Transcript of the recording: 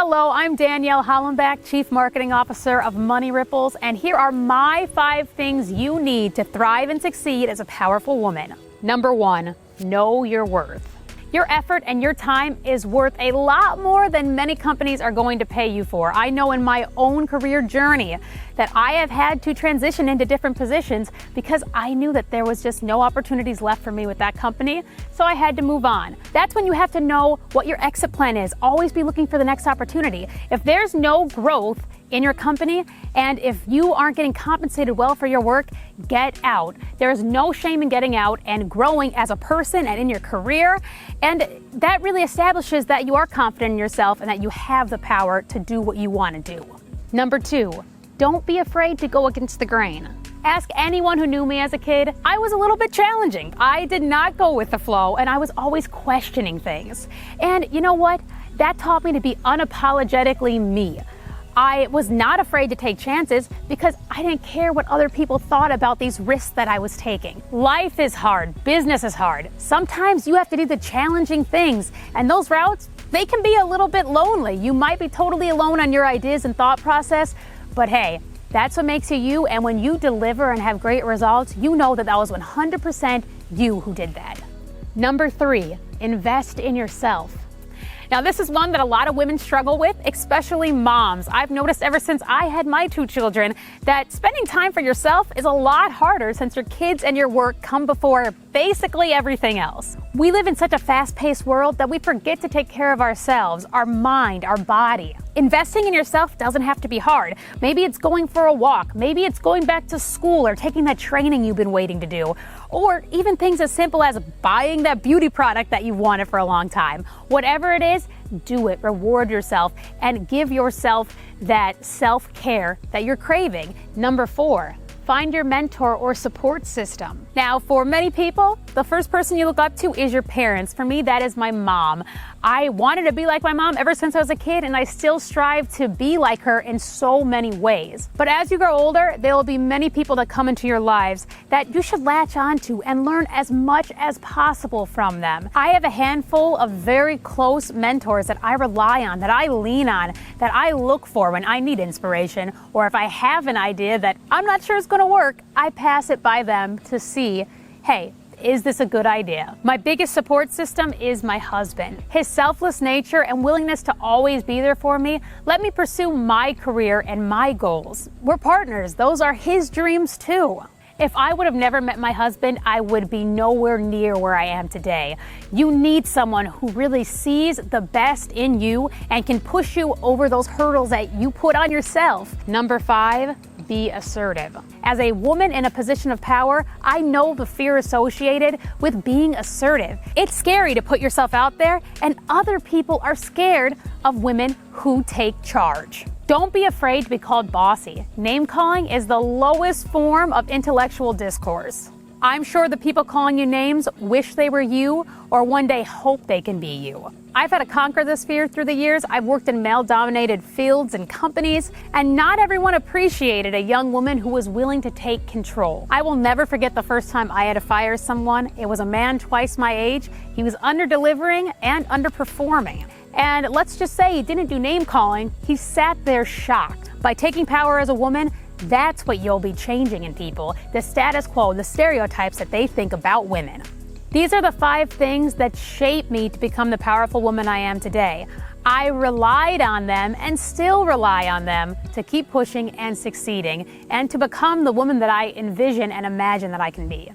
Hello, I'm Danielle Hollembaek, Chief Marketing Officer of Money Ripples, and here are my 5 things you need to thrive and succeed as a powerful woman. Number 1, know your worth. Your effort and your time is worth a lot more than many companies are going to pay you for. I know in my own career journey that I have had to transition into different positions because I knew that there was just no opportunities left for me with that company, so I had to move on. That's when you have to know what your exit plan is. Always be looking for the next opportunity. If there's no growth in your company, and if you aren't getting compensated well for your work, get out. There is no shame in getting out and growing as a person and in your career, and that really establishes that you are confident in yourself and that you have the power to do what you want to do. Number 2, don't be afraid to go against the grain. Ask anyone who knew me as a kid. I was a little bit challenging. I did not go with the flow, and I was always questioning things. And you know what? That taught me to be unapologetically me. I was not afraid to take chances because I didn't care what other people thought about these risks that I was taking. Life is hard. Business is hard. Sometimes you have to do the challenging things, and those routes, they can be a little bit lonely. You might be totally alone on your ideas and thought process, but hey, that's what makes you you, and when you deliver and have great results, you know that that was 100% you who did that. Number 3, invest in yourself. Now, this is one that a lot of women struggle with, especially moms. I've noticed ever since I had my 2 children that spending time for yourself is a lot harder since your kids and your work come before basically everything else. We live in such a fast-paced world that we forget to take care of ourselves, our mind, our body. Investing in yourself doesn't have to be hard. Maybe it's going for a walk. Maybe it's going back to school or taking that training you've been waiting to do. Or even things as simple as buying that beauty product that you've wanted for a long time. Whatever it is, do it. Reward yourself and give yourself that self-care that you're craving. Number 4, find your mentor or support system. Now, for many people, the first person you look up to is your parents. For me, that is my mom. I wanted to be like my mom ever since I was a kid, and I still strive to be like her in so many ways. But as you grow older, there will be many people that come into your lives that you should latch onto and learn as much as possible from them. I have a handful of very close mentors that I rely on, that I lean on, that I look for when I need inspiration, or if I have an idea that I'm not sure is going to work, I pass it by them to see, hey, is this a good idea? My biggest support system is my husband. His selfless nature and willingness to always be there for me let me pursue my career and my goals. We're partners. Those are his dreams too. If I would have never met my husband, I would be nowhere near where I am today. You need someone who really sees the best in you and can push you over those hurdles that you put on yourself. Number 5, be assertive. As a woman in a position of power, I know the fear associated with being assertive. It's scary to put yourself out there, and other people are scared of women who take charge. Don't be afraid to be called bossy. Name-calling is the lowest form of intellectual discourse. I'm sure the people calling you names wish they were you or one day hope they can be you. I've had to conquer this fear through the years. I've worked in male-dominated fields and companies, and not everyone appreciated a young woman who was willing to take control. I will never forget the first time I had to fire someone. It was a man twice my age. He was under-delivering and underperforming. And let's just say he didn't do name-calling. He sat there shocked. By taking power as a woman, that's what you'll be changing in people, the status quo, the stereotypes that they think about women. These are the 5 things that shaped me to become the powerful woman I am today. I relied on them and still rely on them to keep pushing and succeeding and to become the woman that I envision and imagine that I can be.